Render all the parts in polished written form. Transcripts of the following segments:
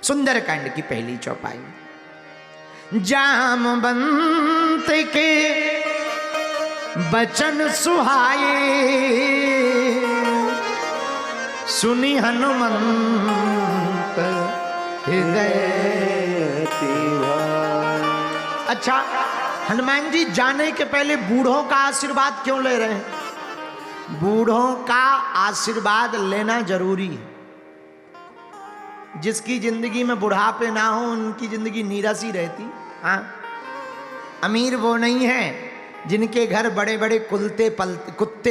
सुंदरकांड की पहली चौपाई। जामवंत के बचन सुहाए, सुनी हनुमंत हृदय तिवाए। अच्छा, हनुमान जी जाने के पहले बूढ़ों का आशीर्वाद क्यों ले रहे हैं? बूढ़ों का आशीर्वाद लेना जरूरी है। जिसकी जिंदगी में बुढ़ापे ना हो उनकी जिंदगी नीरस ही रहती। हाँ, अमीर वो नहीं है जिनके घर बड़े बड़े कुत्ते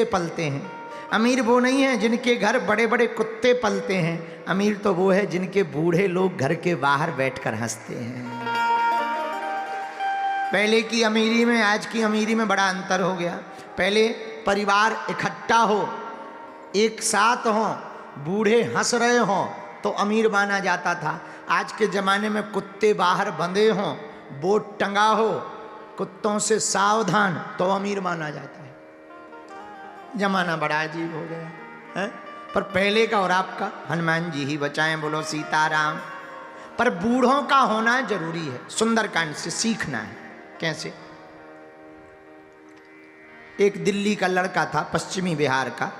पलते हैं। अमीर वो नहीं है जिनके घर बड़े बड़े कुत्ते पलते हैं। अमीर तो वो है जिनके बूढ़े लोग घर के बाहर बैठकर हंसते हैं। पहले की अमीरी में आज की अमीरी में बड़ा अंतर हो गया। पहले परिवार इकट्ठा हो, एक साथ हो, बूढ़े हंस रहे हो तो अमीर माना जाता था। आज के ज़माने में कुत्ते बाहर बंधे हों, बोर्ड टंगा हो, कुत्तों से सावधान, तो अमीर माना जाता है। जमाना बड़ा अजीब हो गया है। पर पहले का और आपका, हनुमान जी ही बचाएं, बोलो सीताराम। पर बूढ़ों का होना जरूरी है। सुंदरकांड से सीखना है। कैसे? एक दिल्ली का लड़का था, पश्चिमी बिहार का,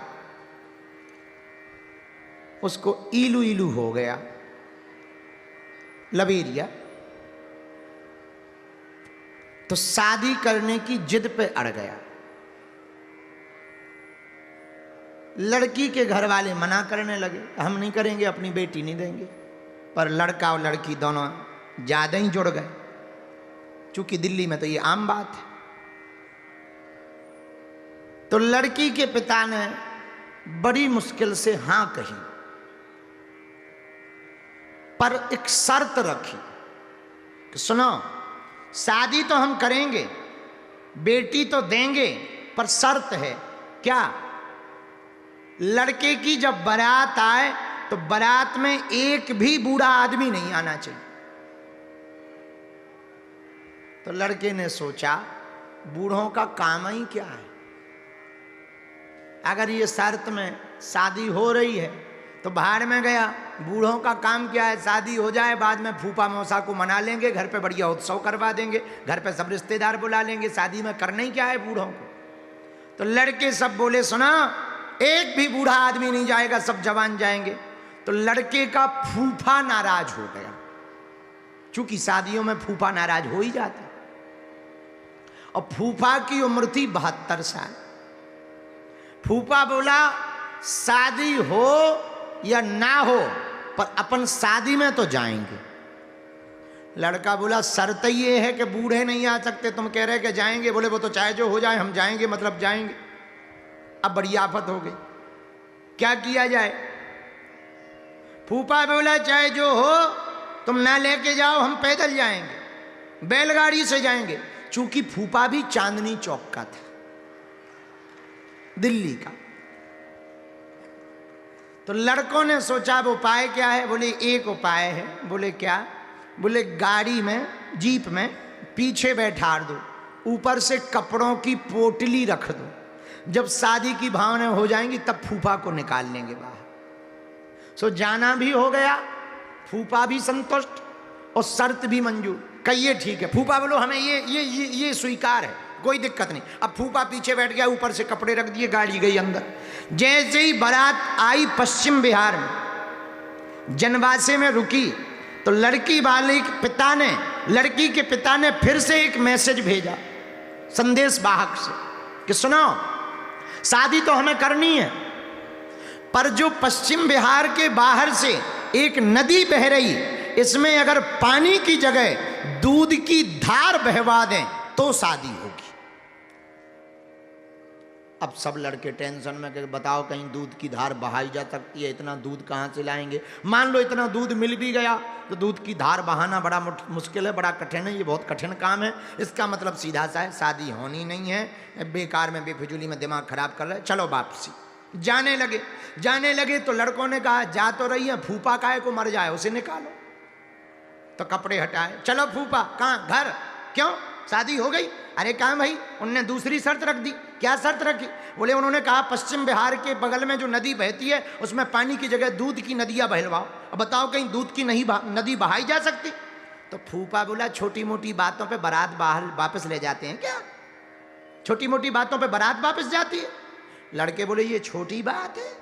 उसको इलू इलू हो गया, लबेरिया। तो शादी करने की जिद पे अड़ गया। लड़की के घर वाले मना करने लगे, हम नहीं करेंगे, अपनी बेटी नहीं देंगे। पर लड़का और लड़की दोनों ज्यादा ही जुड़ गए, क्योंकि दिल्ली में तो ये आम बात है। तो लड़की के पिता ने बड़ी मुश्किल से हां कही, पर एक शर्त रखी कि सुनो, शादी तो हम करेंगे, बेटी तो देंगे, पर शर्त है। क्या? लड़के की जब बारात आए तो बारात में एक भी बूढ़ा आदमी नहीं आना चाहिए। तो लड़के ने सोचा, बूढ़ों का काम ही क्या है? अगर ये शर्त में शादी हो रही है तो बाहर में गया। बूढ़ों का काम क्या है? शादी हो जाए, बाद में फूफा मौसा को मना लेंगे, घर पे बढ़िया उत्सव करवा देंगे, घर पे सब रिश्तेदार बुला लेंगे। शादी में करना ही क्या है बूढ़ों को? तो लड़के सब बोले, सुना, एक भी बूढ़ा आदमी नहीं जाएगा, सब जवान जाएंगे। तो लड़के का फूफा नाराज हो गया, क्योंकि शादियों में फूफा नाराज हो ही जाता। और फूफा की उम्र थी 72 साल। फूफा बोला, शादी हो या ना हो, पर अपन शादी में तो जाएंगे। लड़का बोला, शर्त ये है कि बूढ़े नहीं आ सकते, तुम कह रहे कि जाएंगे। बोले, वो तो चाहे जो हो जाए, हम जाएंगे मतलब जाएंगे। अब बड़ी आफत हो गई, क्या किया जाए? फूफा बोला, चाहे जो हो, तुम ना लेके जाओ, हम पैदल जाएंगे, बैलगाड़ी से जाएंगे। चूंकि फूफा भी चांदनी चौक का था, दिल्ली का। तो लड़कों ने सोचा, वो उपाय क्या है? बोले, एक उपाय है। बोले, क्या? बोले, गाड़ी में, जीप में पीछे बैठा दो, ऊपर से कपड़ों की पोटली रख दो। जब शादी की भावना हो जाएंगी तब फूफा को निकाल लेंगे बाहर। सो जाना भी हो गया, फूफा भी संतुष्ट और शर्त भी मंजूर। कहिए ठीक है। फूफा बोलो, हमें ये स्वीकार है, कोई दिक्कत नहीं। अब फूफा पीछे बैठ गया, ऊपर से कपड़े रख दिए, गाड़ी गई अंदर। जैसे ही बारात आई पश्चिम बिहार में, जनवासे में रुकी, तो लड़की वाले के पिता ने, लड़की के पिता ने फिर से एक मैसेज भेजा संदेश वाहक से कि सुनो, शादी तो हमें करनी है, पर जो पश्चिम बिहार के बाहर से एक नदी बह रही, इसमें अगर पानी की जगह दूध की धार बहवा दें तो शादी होगी। अब सब लड़के टेंशन में कि बताओ, कहीं दूध की धार बहाई जा सकती है? इतना दूध कहाँ से लाएंगे? मान लो इतना दूध मिल भी गया तो दूध की धार बहाना बड़ा मुश्किल है, बड़ा कठिन है, ये बहुत कठिन काम है। इसका मतलब सीधा सा है, शादी होनी नहीं है, बेकार में बेफिजूली में दिमाग खराब कर रहे, चलो वापसी। जाने लगे तो लड़कों ने कहा, जा तो रही है, फूफा काहे को मर जाए, उसे निकालो। तो कपड़े हटाए, चलो फूफा, कहाँ? घर। क्यों? शादी हो गई? अरे कहाँ भाई, उनने दूसरी शर्त रख दी। क्या शर्त रखी? बोले उन्होंने कहा पश्चिम बिहार के बगल में जो नदी बहती है उसमें पानी की जगह दूध की नदियाँ बहलवाओ। अब बताओ कहीं दूध की नदी बहाई जा सकती? तो फूफा बोला छोटी मोटी बातों पे बारात बाहर वापस ले जाते हैं क्या? छोटी मोटी बातों पे बारात वापस जाती है? लड़के बोले ये छोटी बात है?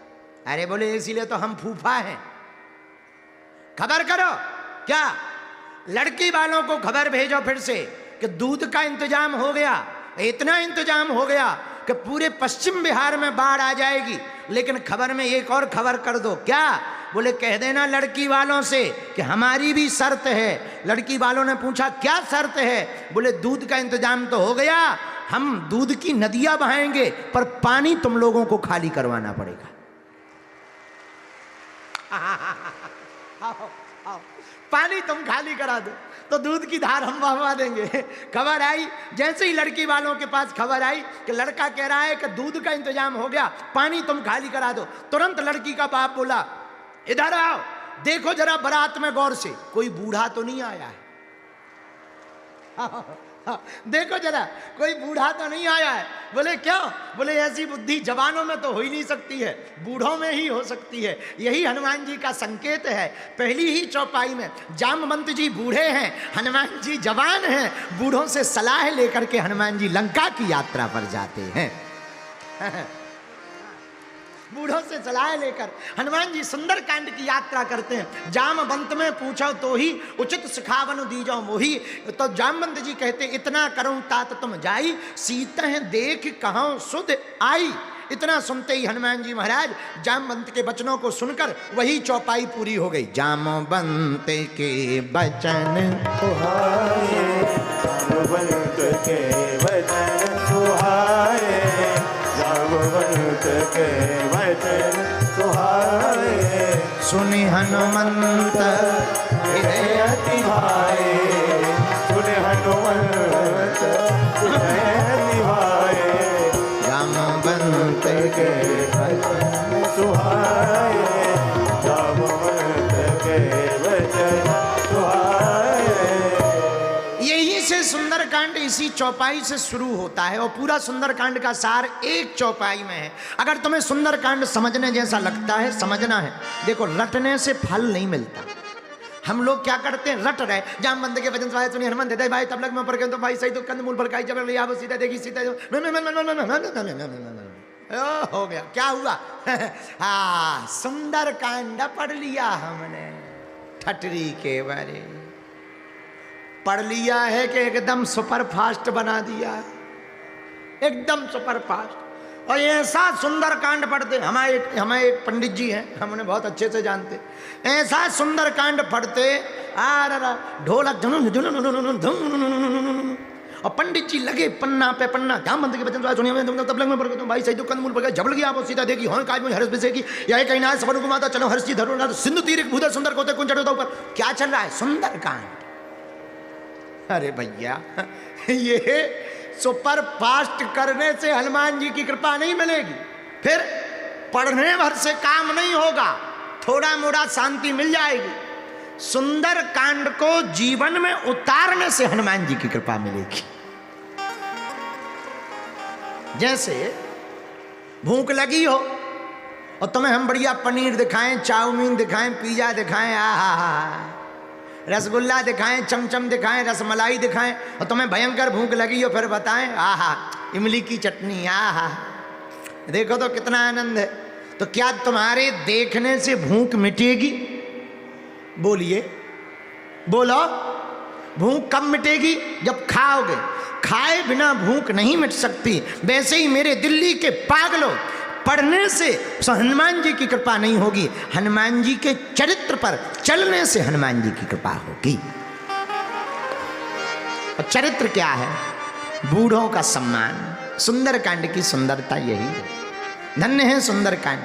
अरे बोले इसीलिए तो हम फूफा हैं। खबर करो। क्या? लड़की वालों को खबर भेजो फिर से कि दूध का इंतजाम हो गया, इतना इंतजाम हो गया कि पूरे पश्चिम बिहार में बाढ़ आ जाएगी। लेकिन खबर में एक और खबर कर दो। क्या? बोले कह देना लड़की वालों से कि हमारी भी शर्त है। लड़की वालों ने पूछा क्या शर्त है? बोले दूध का इंतजाम तो हो गया, हम दूध की नदियां बहाएंगे पर पानी तुम लोगों को खाली करवाना पड़ेगा। आओ, आओ, पानी तुम खाली करा दो तो दूध की धार हम बहवा देंगे। खबर आई, जैसे ही लड़की वालों के पास खबर आई कि लड़का कह रहा है कि दूध का इंतजाम हो गया, पानी तुम खाली करा दो, तुरंत लड़की का बाप बोला इधर आओ, देखो जरा बारात में गौर से, कोई बूढ़ा तो नहीं आया है? देखो जरा कोई बूढ़ा तो नहीं आया है। बोले क्यों? बोले ऐसी बुद्धि जवानों में तो हो ही नहीं सकती है, बूढ़ों में ही हो सकती है। यही हनुमान जी का संकेत है। पहली ही चौपाई में जामवंत जी बूढ़े हैं, हनुमान जी जवान हैं। बूढ़ों से सलाह लेकर के हनुमान जी लंका की यात्रा पर जाते हैं। बूढ़ों से सलाह लेकर हनुमान जी सुंदरकांड की यात्रा करते हैं। जामवंत में पूछो तो ही उचित सिखावन दीजो मोही। तो जामवंत जी कहते इतना करूं तात तुम जाई, सीते देख कहां सुध आई। इतना सुनते ही हनुमान जी महाराज जामवंत के वचनों को सुनकर वही चौपाई पूरी हो गई। जामवंत के वचन सुहाए, जामवंत के वचन सुहाए, जामवंत के वचन सुहाए। सुनि हनुमंत हृदय अति भाए, सुनि हनुमंत हृदय निभाए। जामवंत के वचन सुहाए, जामवंत के वचन सुहाए। यही से सुंदरकांड इसी चौपाई से शुरू होता है और पूरा सुंदरकांड का सार एक चौपाई में है। अगर तुम्हें सुंदरकांड समझने जैसा लगता है, समझना है। देखो रटने से फल नहीं मिलता। हम लोग क्या करते हैं, रट रहे जामवंत के वचन सुहाए सुनि हनुमंत हृदय भाई, तब लग में पर तो भाई सही तो कंद मूल पर खाई जब लिया सीता देखी सीता हो गया। क्या हुआ? हाँ सुंदरकांड पढ़ लिया हमने, ठटरी के बारे पढ़ लिया है कि एकदम सुपर फास्ट बना दिया, एकदम सुपर फास्ट। और ऐसा सुंदरकांड पढ़ते, हमारे एक पंडित जी हैं, हम उन्हें बहुत अच्छे से जानते। ऐसा सुंदरकांड पढ़ते ढोलक और पंडित जी लगे पन्ना पे पन्ना। जामवंत के वचन सुनिए तब लग में पड़ गए भाई सही तो कंद मूल पर गए झबल गया आप सीता देखी हो काज में हर्ष बिसे की यह कहीं ना सबर को माता चलो हर्ष जी धरो सिंधु तीर भूधर सुंदर कोते कुंज चढ़ो ऊपर। क्या चल रहा है? सुंदरकांड। अरे भैया ये सुपर फास्ट करने से हनुमान जी की कृपा नहीं मिलेगी, फिर पढ़ने भर से काम नहीं होगा, थोड़ा मोड़ा शांति मिल जाएगी। सुंदर कांड को जीवन में उतारने से हनुमान जी की कृपा मिलेगी। जैसे भूख लगी हो और तुम्हें हम बढ़िया पनीर दिखाएं, चाउमीन दिखाएं, पिज्जा दिखाएं, आहा रसगुल्ला दिखाएं, चमचम दिखाएं, रसमलाई दिखाएं और तुम्हें भयंकर भूख लगी हो, फिर बताएं आहा इमली की चटनी, आहा देखो तो कितना आनंद है। तो क्या तुम्हारे देखने से भूख मिटेगी? बोलिए, बोलो। भूख कब मिटेगी? जब खाओगे। खाए बिना भूख नहीं मिट सकती। वैसे ही मेरे दिल्ली के पागलों, पढ़ने से हनुमान जी की कृपा नहीं होगी, हनुमान जी के चरित्र पर चलने से हनुमान जी की कृपा होगी। और चरित्र क्या है? बूढ़ों का सम्मान। सुंदरकांड की सुंदरता यही है। धन्य है सुंदरकांड।